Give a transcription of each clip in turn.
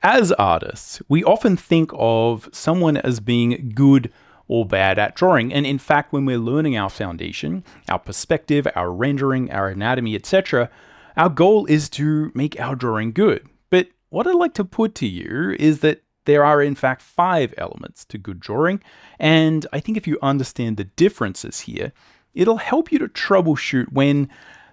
As artists, we often think of someone as being good or bad at drawing. And in fact, when we're learning our foundation, our perspective, our rendering, our anatomy, etc., our goal is to make our drawing good. But what I'd like to put to you is that there are in fact 5 elements to good drawing. And I think if you understand the differences here, it'll help you to troubleshoot when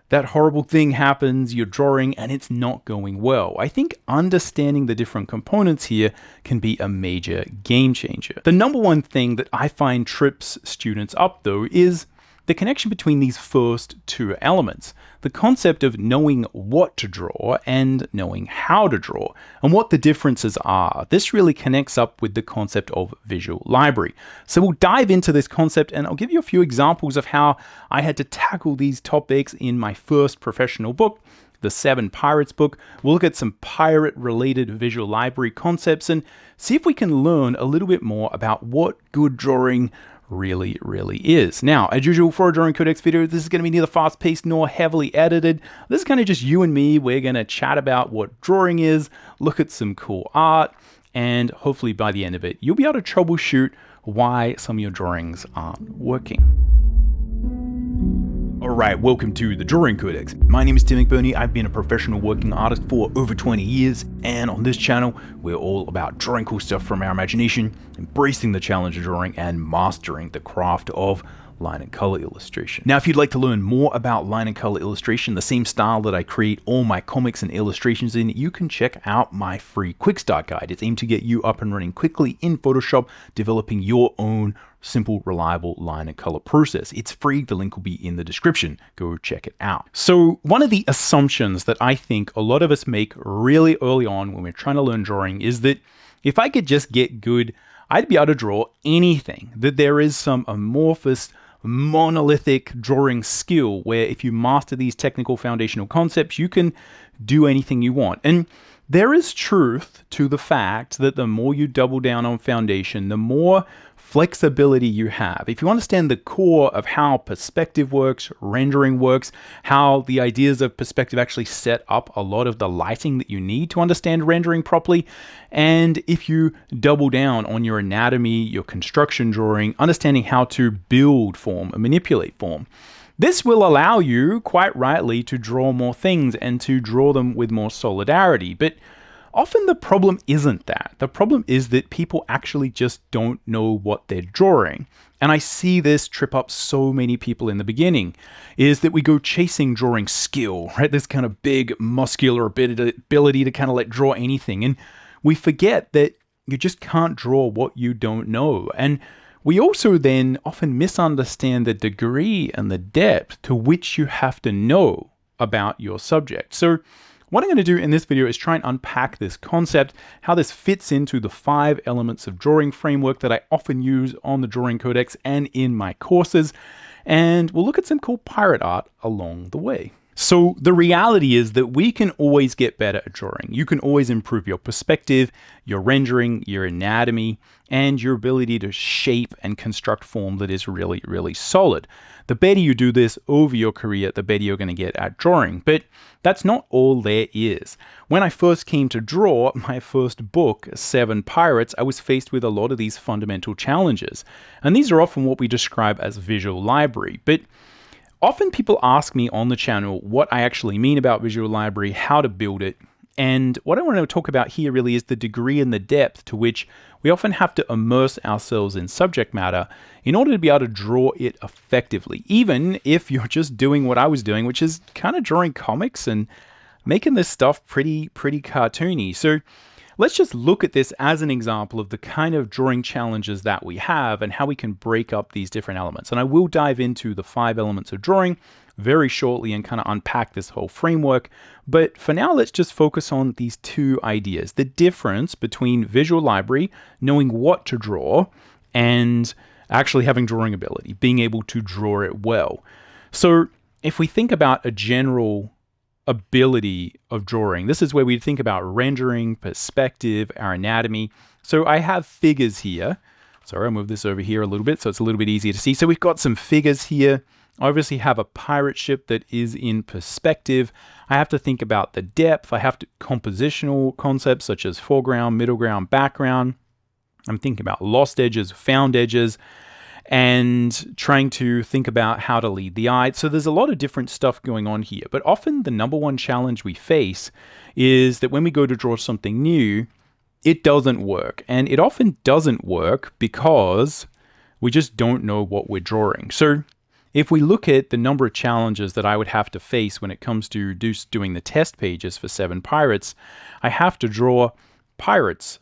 that horrible thing happens, you're drawing and it's not going well. I think understanding the different components here can be a major game changer. The number one thing that I find trips students up though is the connection between these first 2 elements. The concept of knowing what to draw and knowing how to draw, and what the differences are. This really connects up with the concept of visual library. So we'll dive into this concept and I'll give you a few examples of how I had to tackle these topics in my first professional book, the 7 Pirates book. We'll look at some pirate-related visual library concepts and see if we can learn a little bit more about what good drawing really is. Now, as usual for a Drawing Codex video, this is going to be neither fast-paced nor heavily edited. This is kind of just you and me. We're going to chat about what drawing is, look at some cool art, and hopefully by the end of it, you'll be able to troubleshoot why some of your drawings aren't working. Alright, welcome to the Drawing Codex. My name is Tim McBurney. I've been a professional working artist for over 20 years, and on this channel, we're all about drawing cool stuff from our imagination, embracing the challenge of drawing, and mastering the craft of line and color illustration. Now, if you'd like to learn more about line and color illustration, the same style that I create all my comics and illustrations in, you can check out my free Quick Start Guide. It's aimed to get you up and running quickly in Photoshop, developing your own simple, reliable line and color process. It's free. The link will be in the description. Go check it out. So one of the assumptions that I think a lot of us make really early on when we're trying to learn drawing is that if I could just get good, I'd be able to draw anything, that there is some amorphous, monolithic drawing skill where if you master these technical foundational concepts, you can do anything you want. And there is truth to the fact that the more you double down on foundation, the more flexibility you have. If you understand the core of how perspective works, rendering works, how the ideas of perspective actually set up a lot of the lighting that you need to understand rendering properly, and if you double down on your anatomy, your construction drawing, understanding how to build form and manipulate form, this will allow you, quite rightly, to draw more things and to draw them with more solidarity. But often the problem isn't that. The problem is that people actually just don't know what they're drawing. And I see this trip up so many people in the beginning, is that we go chasing drawing skill, right? This kind of big muscular ability to kind of draw anything. And we forget that you just can't draw what you don't know. And we also then often misunderstand the degree and the depth to which you have to know about your subject. So what I'm going to do in this video is try and unpack this concept, how this fits into the 5 elements of drawing framework that I often use on the Drawing Codex and in my courses, and we'll look at some cool pirate art along the way. So the reality is that we can always get better at drawing. You can always improve your perspective, your rendering, your anatomy, and your ability to shape and construct form that is really solid. The better you do this over your career, the better you're going to get at drawing. But that's not all there is. When I first came to draw my first book, 7 Pirates, I was faced with a lot of these fundamental challenges. And these are often what we describe as visual library. But often people ask me on the channel what I actually mean about visual library, how to build it, and what I want to talk about here really is the degree and the depth to which we often have to immerse ourselves in subject matter in order to be able to draw it effectively, even if you're just doing what I was doing, which is kind of drawing comics and making this stuff pretty cartoony. So let's just look at this as an example of the kind of drawing challenges that we have and how we can break up these different elements. And I will dive into the 5 elements of drawing very shortly and kind of unpack this whole framework. But for now, let's just focus on these 2 ideas. The difference between visual library, knowing what to draw, and actually having drawing ability, being able to draw it well. So if we think about a general ability of drawing, this is where we think about rendering, perspective, our anatomy. So I have figures here. Sorry, I'll move this over here a little bit so it's a little bit easier to see. So we've got some figures here. I obviously have a pirate ship that is in perspective. I have to think about the depth. I have to compositional concepts such as foreground, middle ground, background. I'm thinking about lost edges, found edges, and trying to think about how to lead the eye. So there's a lot of different stuff going on here. But often the number one challenge we face is that when we go to draw something new, it doesn't work. And it often doesn't work because we just don't know what we're drawing. So if we look at the number of challenges that I would have to face when it comes to doing the test pages for 7 pirates, I have to draw pirates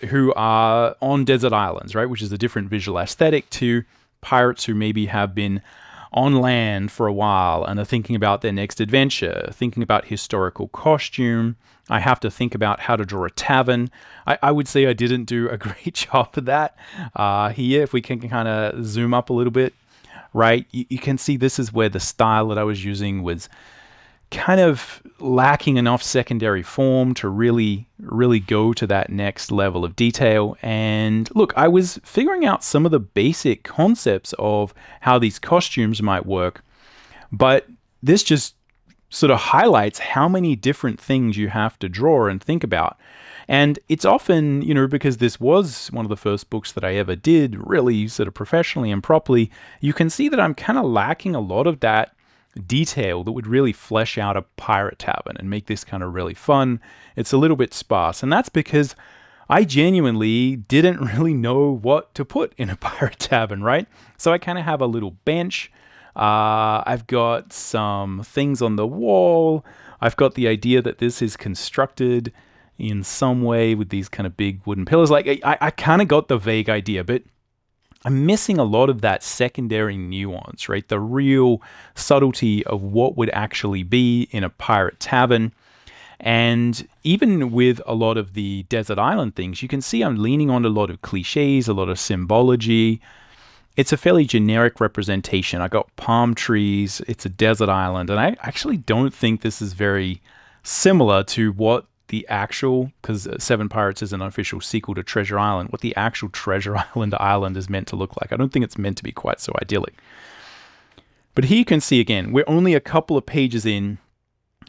who are on desert islands, right? Which is a different visual aesthetic to pirates who maybe have been on land for a while and are thinking about their next adventure, thinking about historical costume. I have to think about how to draw a tavern. I would say I didn't do a great job of that here. If we can kind of zoom up a little bit, right? You can see this is where the style that I was using was kind of lacking enough secondary form to really go to that next level of detail. And look, I was figuring out some of the basic concepts of how these costumes might work, but this just sort of highlights how many different things you have to draw and think about. And it's often, because this was one of the first books that I ever did really sort of professionally and properly, you can see that I'm kind of lacking a lot of that detail that would really flesh out a pirate tavern and make this kind of really fun. It's a little bit sparse, and that's because I genuinely didn't really know what to put in a pirate tavern, right? So I kind of have a little bench. I've got some things on the wall. I've got the idea that this is constructed in some way with these kind of big wooden pillars. Like I kind of got the vague idea, but I'm missing a lot of that secondary nuance, right? The real subtlety of what would actually be in a pirate tavern. And even with a lot of the desert island things, you can see I'm leaning on a lot of cliches, a lot of symbology. It's a fairly generic representation. I got palm trees, it's a desert island, and I actually don't think this is very similar to what the actual, because 7 Pirates is an official sequel to Treasure Island, what the actual Treasure Island is meant to look like. I don't think it's meant to be quite so idyllic. But here you can see again, we're only a couple of pages in,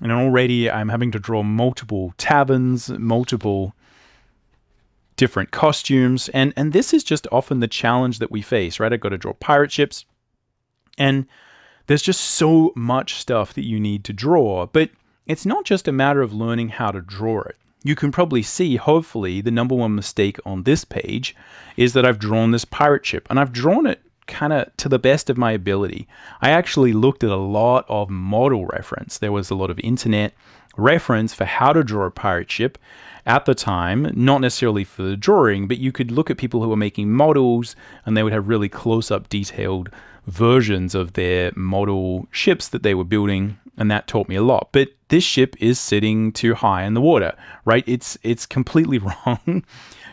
and already I'm having to draw multiple taverns, multiple different costumes, and this is just often the challenge that we face, right? I've got to draw pirate ships, and there's just so much stuff that you need to draw, but it's not just a matter of learning how to draw it. You can probably see, hopefully, the number one mistake on this page is that I've drawn this pirate ship, and I've drawn it kind of to the best of my ability. I actually looked at a lot of model reference. There was a lot of internet reference for how to draw a pirate ship at the time, not necessarily for the drawing, but you could look at people who were making models and they would have really close-up detailed versions of their model ships that they were building, and that taught me a lot. But this ship is sitting too high in the water, right? It's completely wrong.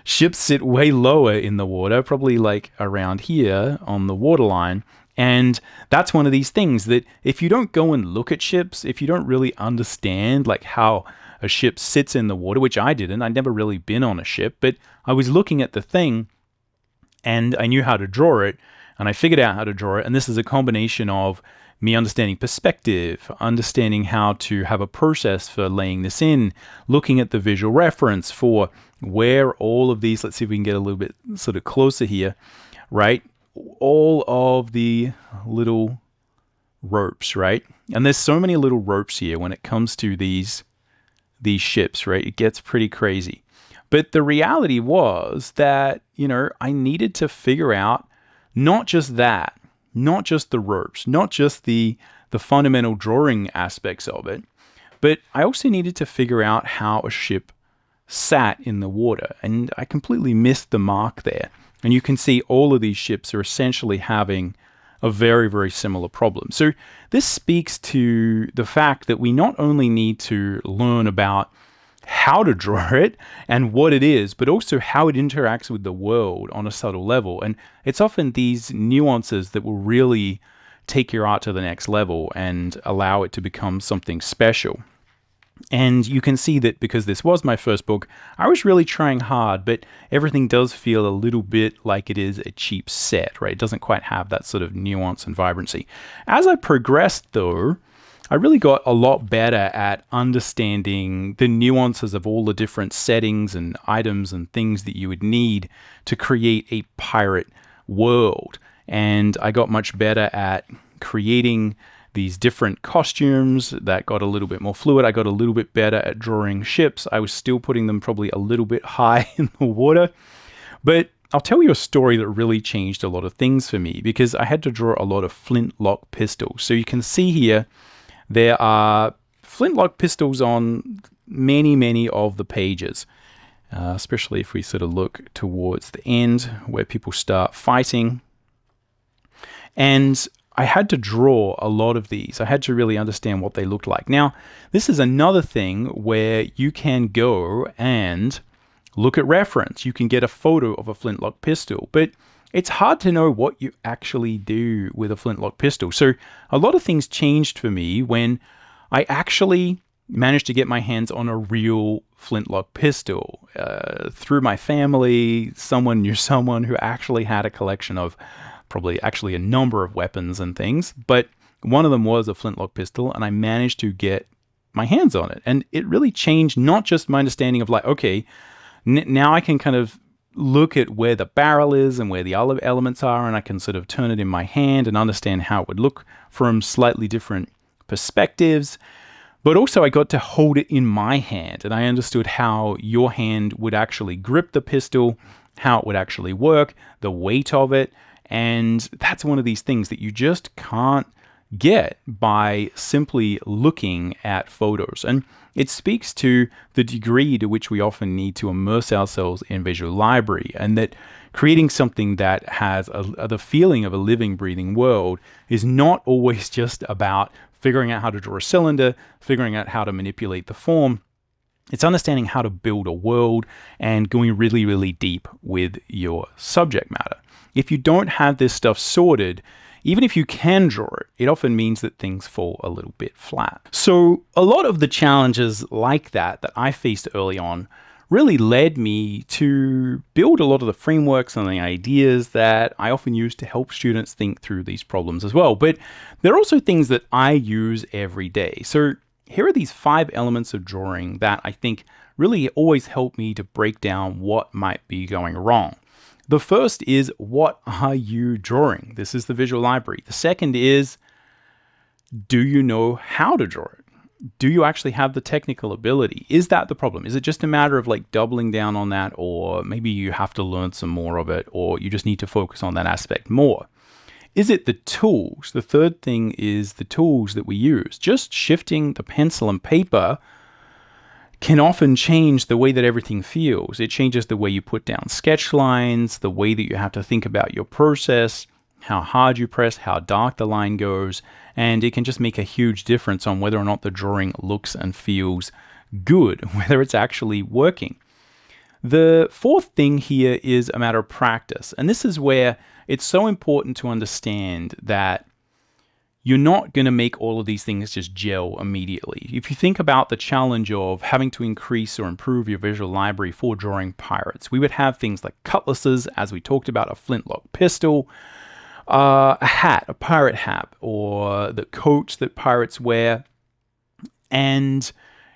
Ships sit way lower in the water, probably like around here on the waterline. And that's one of these things that if you don't go and look at ships, if you don't really understand like how a ship sits in the water, which I didn't, I'd never really been on a ship, but I was looking at the thing and I knew how to draw it and I figured out how to draw it. And this is a combination of me understanding perspective, understanding how to have a process for laying this in, looking at the visual reference for where all of these, let's see if we can get a little bit sort of closer here, right? All of the little ropes, right? And there's so many little ropes here when it comes to these ships, right? It gets pretty crazy. But the reality was that, I needed to figure out not just that, not just the ropes, not just the fundamental drawing aspects of it, but I also needed to figure out how a ship sat in the water. And I completely missed the mark there. And you can see all of these ships are essentially having a very, very similar problem. So this speaks to the fact that we not only need to learn about how to draw it and what it is, but also how it interacts with the world on a subtle level. And it's often these nuances that will really take your art to the next level and allow it to become something special. And you can see that because this was my first book, I was really trying hard, but everything does feel a little bit like it is a cheap set, right? It doesn't quite have that sort of nuance and vibrancy. As I progressed, though, I really got a lot better at understanding the nuances of all the different settings and items and things that you would need to create a pirate world. And I got much better at creating these different costumes that got a little bit more fluid. I got a little bit better at drawing ships. I was still putting them probably a little bit high in the water. But I'll tell you a story that really changed a lot of things for me, because I had to draw a lot of flintlock pistols. So you can see here, there are flintlock pistols on many of the pages, especially if we sort of look towards the end where people start fighting. And I had to draw a lot of these. I had to really understand what they looked like. Now, this is another thing where you can go and look at reference. You can get a photo of a flintlock pistol, but it's hard to know what you actually do with a flintlock pistol. So a lot of things changed for me when I actually managed to get my hands on a real flintlock pistol. Through my family, someone knew someone who actually had a collection of probably actually a number of weapons and things, but one of them was a flintlock pistol, and I managed to get my hands on it. And it really changed not just my understanding of like, okay, now I can kind of look at where the barrel is and where the other elements are, and I can sort of turn it in my hand and understand how it would look from slightly different perspectives. But also I got to hold it in my hand, and I understood how your hand would actually grip the pistol, how it would actually work, the weight of it. And that's one of these things that you just can't get by simply looking at photos. And it speaks to the degree to which we often need to immerse ourselves in visual library, and that creating something that has the feeling of a living, breathing world is not always just about figuring out how to draw a cylinder, figuring out how to manipulate the form. It's understanding how to build a world and going really deep with your subject matter. If you don't have this stuff sorted, even if you can draw it, it often means that things fall a little bit flat. So a lot of the challenges like that I faced early on really led me to build a lot of the frameworks and the ideas that I often use to help students think through these problems as well. But there are also things that I use every day. So here are these 5 elements of drawing that I think really always help me to break down what might be going wrong. The first is, what are you drawing? This is the visual library. The second is, do you know how to draw it? Do you actually have the technical ability? Is that the problem? Is it just a matter of like doubling down on that, or maybe you have to learn some more of it, or you just need to focus on that aspect more? Is it the tools? The third thing is the tools that we use. Just shifting the pencil and paper can often change the way that everything feels. It changes the way you put down sketch lines, the way that you have to think about your process, how hard you press, how dark the line goes, and it can just make a huge difference on whether or not the drawing looks and feels good, whether it's actually working. The fourth thing here is a matter of practice, and this is where it's so important to understand that you're not going to make all of these things just gel immediately. If you think about the challenge of having to increase or improve your visual library for drawing pirates, we would have things like cutlasses, as we talked about, a flintlock pistol, a hat, a pirate hat, or the coats that pirates wear. And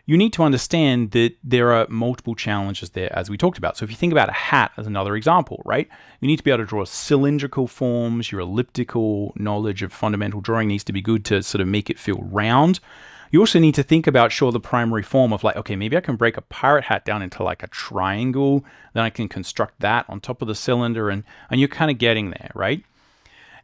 you need to understand that there are multiple challenges there, as we talked about. So if you think about a hat as another example, right? You need to be able to draw cylindrical forms. Your elliptical knowledge of fundamental drawing needs to be good to sort of make it feel round. You also need to think about, sure, the primary form of like, okay, maybe I can break a pirate hat down into like a triangle. Then I can construct that on top of the cylinder, and you're kind of getting there, right?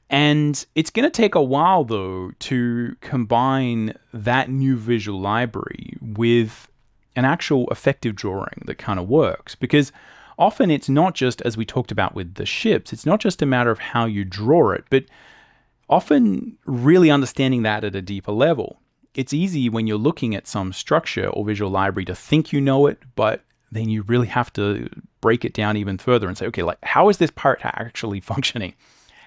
And it's going to take a while, though, to combine that new visual library with an actual effective drawing that kind of works. Because often it's not just, as we talked about with the ships, it's not just a matter of how you draw it, but often really understanding that at a deeper level. It's easy when you're looking at some structure or visual library to think you know it, but then you really have to break it down even further and say, okay, like, how is this pirate hat actually functioning?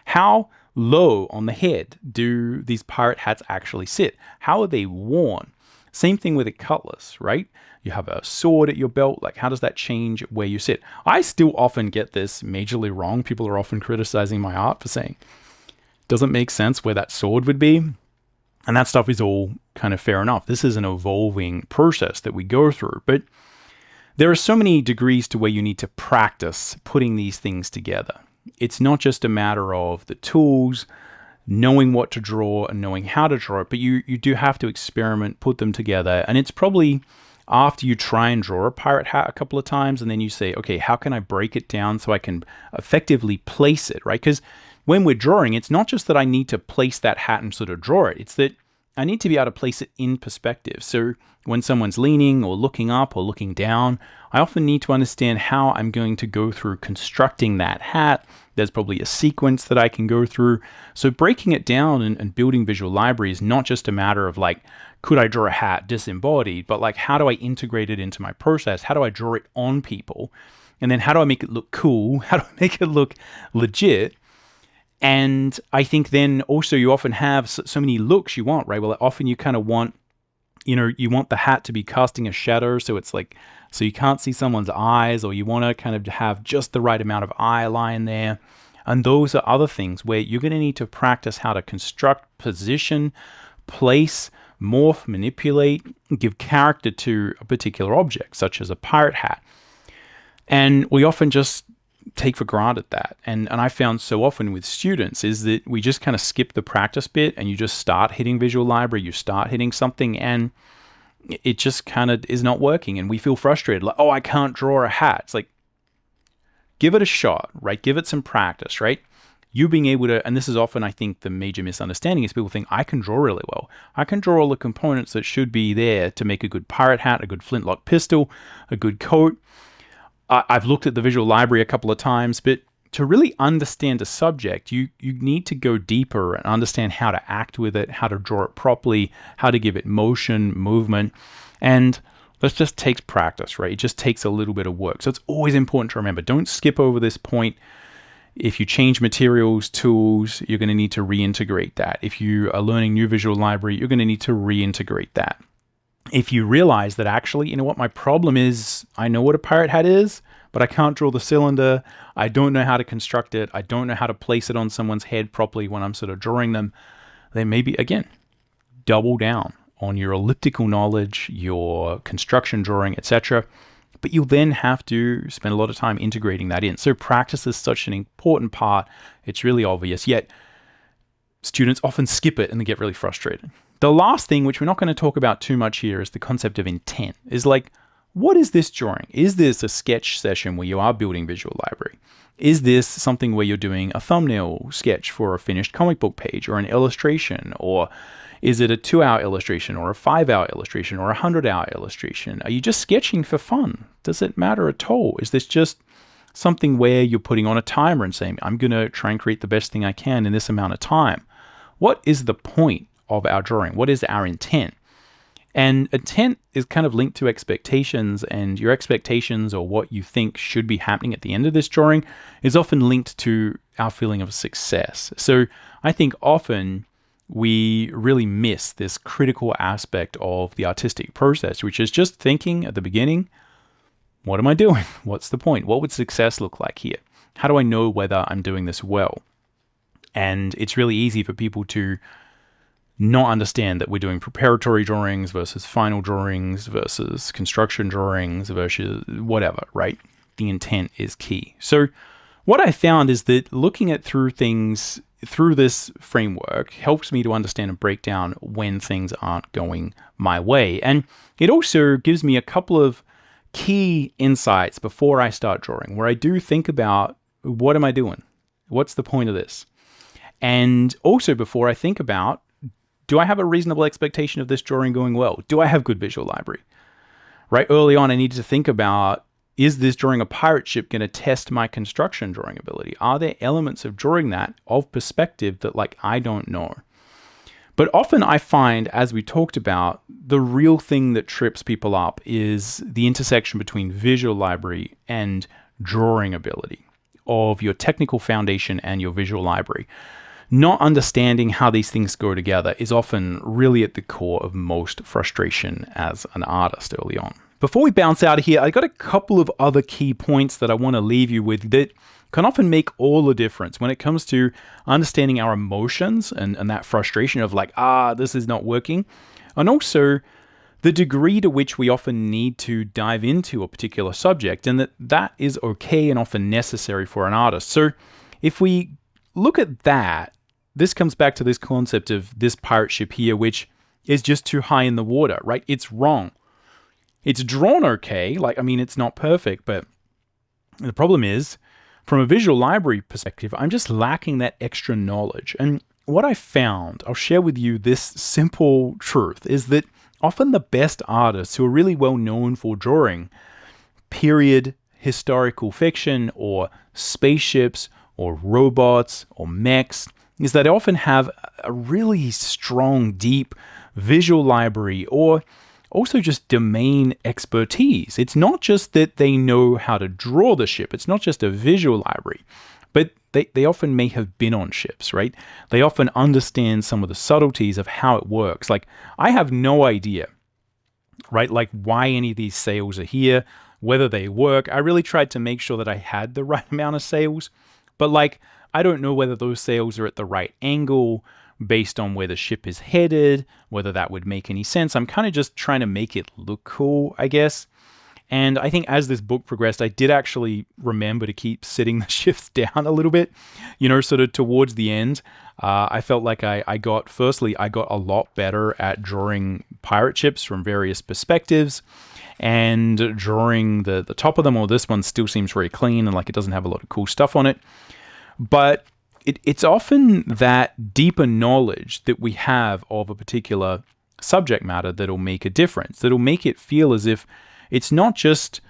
How low on the head do these pirate hats actually sit? How are they worn? Same thing with a cutlass, right? You have a sword at your belt. Like, how does that change where you sit? I still often get this majorly wrong. People are often criticizing my art for saying, doesn't make sense where that sword would be. And that stuff is all kind of fair enough. This is an evolving process that we go through. But there are so many degrees to where you need to practice putting these things together. It's not just a matter of the tools, knowing what to draw and knowing how to draw it, but you do have to experiment, put them together. And it's probably after you try and draw a pirate hat a couple of times and then you say, okay, how can I break it down so I can effectively place it, right? Because when we're drawing, it's not just that I need to place that hat and sort of draw it. It's that I need to be able to place it in perspective. So when someone's leaning or looking up or looking down, I often need to understand how I'm going to go through constructing that hat. There's probably a sequence that I can go through. So breaking it down and building visual library is not just a matter of like, could I draw a hat disembodied, but like, how do I integrate it into my process? How do I draw it on people? And then how do I make it look cool? How do I make it look legit? And I think then also you often have so many looks you want, right? Well, often you kind of want, you want the hat to be casting a shadow. So it's like, so you can't see someone's eyes, or you want to kind of have just the right amount of eye line there. And those are other things where you're going to need to practice how to construct, position, place, morph, manipulate, give character to a particular object, such as a pirate hat. And we often just take for granted that. And I found so often with students is that we just kind of skip the practice bit and you just start hitting visual library, you start hitting something and it just kind of is not working. And we feel frustrated, like, oh, I can't draw a hat. It's like, give it a shot, right? Give it some practice, right? You being able to, and this is often, I think, the major misunderstanding is people think, I can draw really well. I can draw all the components that should be there to make a good pirate hat, a good flintlock pistol, a good coat. I've looked at the visual library a couple of times, but to really understand a subject, you need to go deeper and understand how to act with it, how to draw it properly, how to give it motion, movement. And that just takes practice, right? It just takes a little bit of work. So it's always important to remember, don't skip over this point. If you change materials, tools, you're going to need to reintegrate that. If you are learning new visual library, you're going to need to reintegrate that. If you realize that actually, you know what, my problem is, I know what a pirate hat is, but I can't draw the cylinder. I don't know how to construct it. I don't know how to place it on someone's head properly when I'm sort of drawing them. Then maybe, again, double down on your elliptical knowledge, your construction drawing, etc. But you'll then have to spend a lot of time integrating that in. So practice is such an important part. It's really obvious, yet students often skip it and they get really frustrated. The last thing, which we're not going to talk about too much here, is the concept of intent. Is like, what is this drawing? Is this a sketch session where you are building visual library? Is this something where you're doing a thumbnail sketch for a finished comic book page or an illustration? Or is it a 2-hour illustration or a 5-hour illustration or a 100-hour illustration? Are you just sketching for fun? Does it matter at all? Is this just something where you're putting on a timer and saying, I'm going to try and create the best thing I can in this amount of time? What is the point of our drawing? What is our intent? And intent is kind of linked to expectations, and your expectations or what you think should be happening at the end of this drawing is often linked to our feeling of success. So I think often we really miss this critical aspect of the artistic process, which is just thinking at the beginning, what am I doing? What's the point? What would success look like here? How do I know whether I'm doing this well? And it's really easy for people to not understand that we're doing preparatory drawings versus final drawings versus construction drawings versus whatever, right? The intent is key. So what I found is that looking at through things through this framework helps me to understand and break down when things aren't going my way. And it also gives me a couple of key insights before I start drawing, where I do think about, what am I doing? What's the point of this? And also before I think about, do I have a reasonable expectation of this drawing going well? Do I have good visual library? Right early on, I needed to think about, is this drawing a pirate ship going to test my construction drawing ability? Are there elements of drawing that of perspective that like I don't know? But often I find, as we talked about, the real thing that trips people up is the intersection between visual library and drawing ability of your technical foundation and your visual library. not understanding how these things go together is often really at the core of most frustration as an artist early on. Before we bounce out of here, I got a couple of other key points that I want to leave you with that can often make all the difference when it comes to understanding our emotions and that frustration of like, this is not working. And also the degree to which we often need to dive into a particular subject, and that is okay and often necessary for an artist. So if we look at that, this comes back to this concept of this pirate ship here, which is just too high in the water, right? It's wrong. It's drawn okay, it's not perfect, but the problem is, from a visual library perspective, I'm just lacking that extra knowledge. And what I found, I'll share with you this simple truth, is that often the best artists who are really well known for drawing period historical fiction or spaceships or robots or mechs is that they often have a really strong, deep visual library or also just domain expertise. It's not just that they know how to draw the ship. It's not just a visual library, but they often may have been on ships, right? They often understand some of the subtleties of how it works. Like, I have no idea, right? Like, why any of these sails are here, whether they work. I really tried to make sure that I had the right amount of sails, but like, I don't know whether those sails are at the right angle based on where the ship is headed, whether that would make any sense. I'm kind of just trying to make it look cool, I guess. And I think as this book progressed, I did actually remember to keep sitting the shifts down a little bit, sort of towards the end. I felt like I got a lot better at drawing pirate ships from various perspectives and drawing the top of them. Or this one still seems very clean and like it doesn't have a lot of cool stuff on it. But it's often that deeper knowledge that we have of a particular subject matter that'll make a difference, that'll make it feel as if it's not just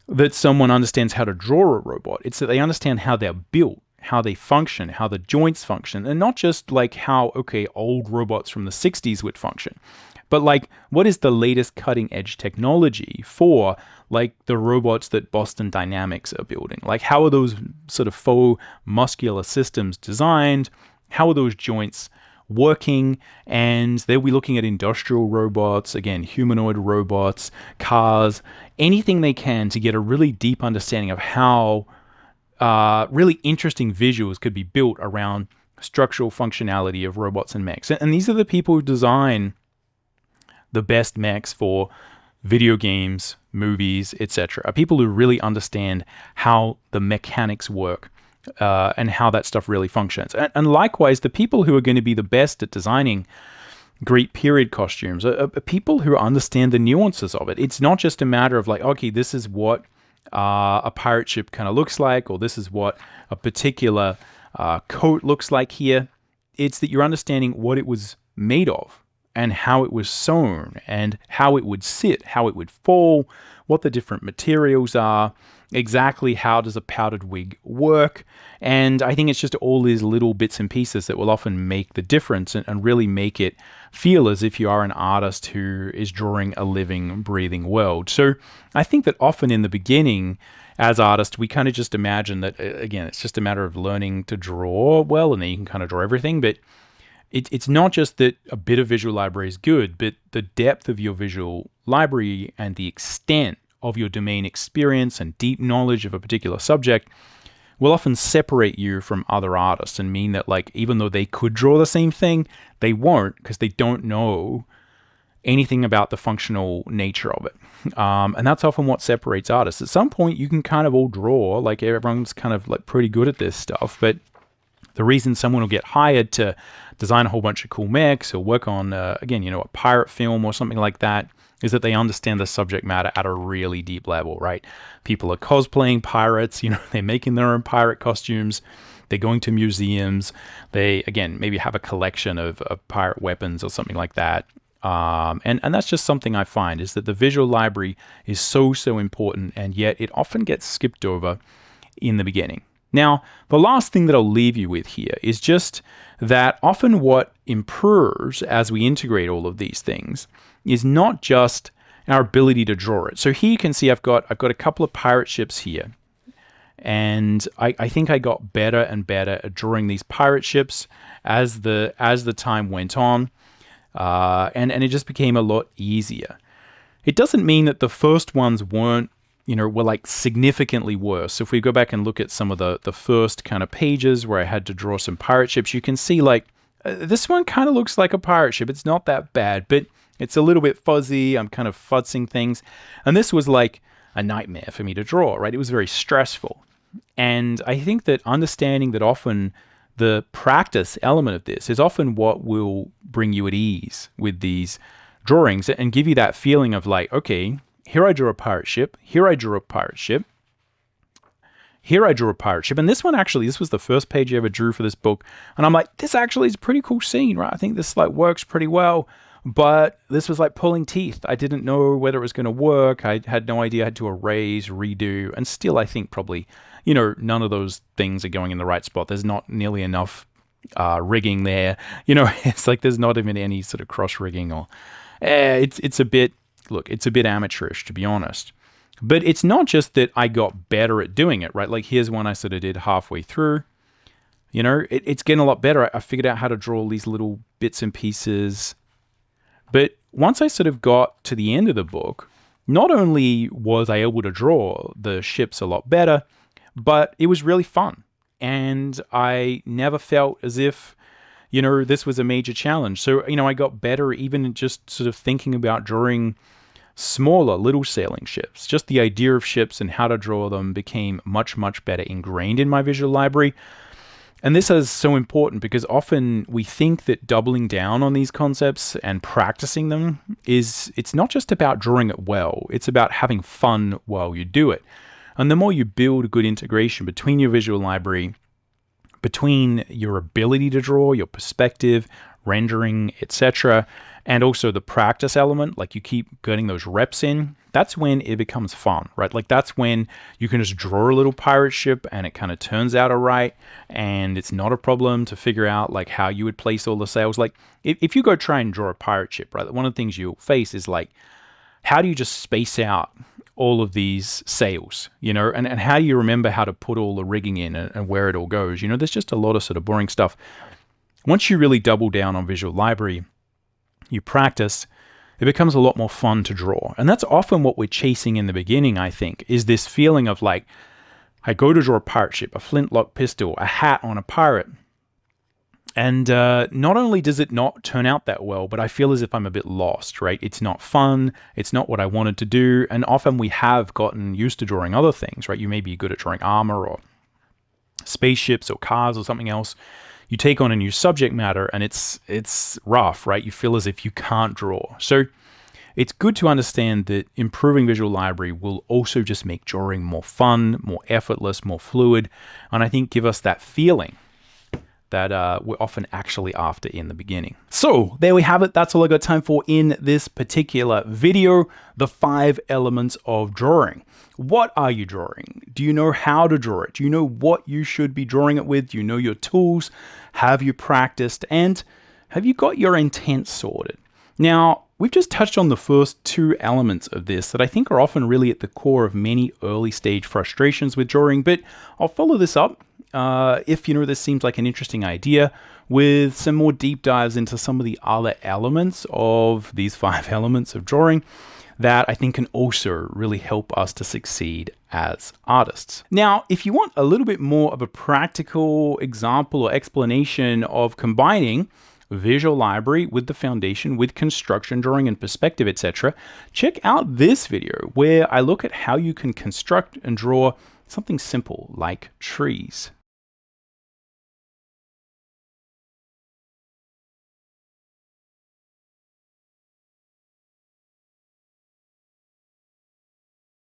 that someone understands how to draw a robot, it's that they understand how they're built, how they function, how the joints function, and not just like how, old robots from the 60s would function, but like what is the latest cutting edge technology for like the robots that Boston Dynamics are building? Like, how are those sort of faux muscular systems designed? How are those joints working? And they'll be looking at industrial robots, again, humanoid robots, cars, anything they can to get a really deep understanding of how really interesting visuals could be built around structural functionality of robots and mechs. And these are the people who design the best mechs for video games, movies, etc. Are people who really understand how the mechanics work and how that stuff really functions. And likewise, the people who are going to be the best at designing great period costumes are people who understand the nuances of it. It's not just a matter of like, okay, this is what a pirate ship kind of looks like, or this is what a particular coat looks like here. It's that you're understanding what it was made of and how it was sewn and how it would sit, how it would fall, what the different materials are, exactly how does a powdered wig work. And I think it's just all these little bits and pieces that will often make the difference and really make it feel as if you are an artist who is drawing a living, breathing world. So I think that often in the beginning, as artists, we kind of just imagine that, again, it's just a matter of learning to draw well, and then you can kind of draw everything. But it's not just that a bit of visual library is good, but the depth of your visual library and the extent of your domain experience and deep knowledge of a particular subject will often separate you from other artists and mean that, like, even though they could draw the same thing, they won't because they don't know anything about the functional nature of it. And that's often what separates artists. At some point, you can kind of all draw, like everyone's kind of like pretty good at this stuff, but the reason someone will get hired to design a whole bunch of cool mechs or work on, again, a pirate film or something like that, is that they understand the subject matter at a really deep level, right? People are cosplaying pirates, they're making their own pirate costumes, they're going to museums, they, again, maybe have a collection of pirate weapons or something like that. And that's just something I find, is that the visual library is so important, and yet it often gets skipped over in the beginning. Now, the last thing that I'll leave you with here is just that often what improves as we integrate all of these things is not just our ability to draw it. So here you can see I've got a couple of pirate ships here, And I think I got better and better at drawing these pirate ships as the time went on, and it just became a lot easier. It doesn't mean that the first ones weren't, were like significantly worse. So if we go back and look at some of the first kind of pages where I had to draw some pirate ships, you can see like this one kind of looks like a pirate ship. It's not that bad, but it's a little bit fuzzy. I'm kind of futzing things. And this was like a nightmare for me to draw, right? It was very stressful. And I think that understanding that often the practice element of this is often what will bring you at ease with these drawings and give you that feeling of like, okay, here I drew a pirate ship, here I drew a pirate ship, here I drew a pirate ship. And this one actually, this was the first page I ever drew for this book. And I'm like, this actually is a pretty cool scene, right? I think this like works pretty well. But this was like pulling teeth. I didn't know whether it was going to work. I had no idea. I had to erase, redo, and still I think probably, none of those things are going in the right spot. There's not nearly enough rigging there. It's like there's not even any sort of cross rigging or it's a bit amateurish, to be honest. But it's not just that I got better at doing it, right? Like here's one I sort of did halfway through. It's getting a lot better. I figured out how to draw all these little bits and pieces. But once I sort of got to the end of the book, not only was I able to draw the ships a lot better, but it was really fun. And I never felt as if, this was a major challenge. So, I got better even just sort of thinking about drawing smaller little sailing ships. Just the idea of ships and how to draw them became much, much better ingrained in my visual library. And this is so important because often we think that doubling down on these concepts and practicing them it's not just about drawing it well, it's about having fun while you do it. And the more you build a good integration between your visual library, between your ability to draw, your perspective, rendering, etc., and also the practice element, like you keep getting those reps in, that's when it becomes fun, right? Like that's when you can just draw a little pirate ship and it kind of turns out all right, and it's not a problem to figure out like how you would place all the sails. Like if you go try and draw a pirate ship, right, one of the things you'll face is like, how do you just space out all of these sails, and how do you remember how to put all the rigging in and where it all goes? There's just a lot of sort of boring stuff. Once you really double down on visual library, you practice, it becomes a lot more fun to draw. And that's often what we're chasing in the beginning, I think, is this feeling of like, I go to draw a pirate ship, a flintlock pistol, a hat on a pirate. And not only does it not turn out that well, but I feel as if I'm a bit lost, right? It's not fun. It's not what I wanted to do. And often we have gotten used to drawing other things, right? You may be good at drawing armor or spaceships or cars or something else. You take on a new subject matter and it's rough, right? You feel as if you can't draw. So it's good to understand that improving visual library will also just make drawing more fun, more effortless, more fluid, and I think give us that feeling that we're often actually after in the beginning. So there we have it. That's all I got time for in this particular video, the 5 elements of drawing. What are you drawing? Do you know how to draw it? Do you know what you should be drawing it with? Do you know your tools? Have you practiced? And have you got your intent sorted? Now, we've just touched on the first 2 elements of this that I think are often really at the core of many early stage frustrations with drawing, but I'll follow this up if this seems like an interesting idea with some more deep dives into some of the other elements of these 5 elements of drawing that I think can also really help us to succeed as artists. Now, if you want a little bit more of a practical example or explanation of combining visual library with the foundation, with construction drawing and perspective, etc., check out this video where I look at how you can construct and draw something simple like trees.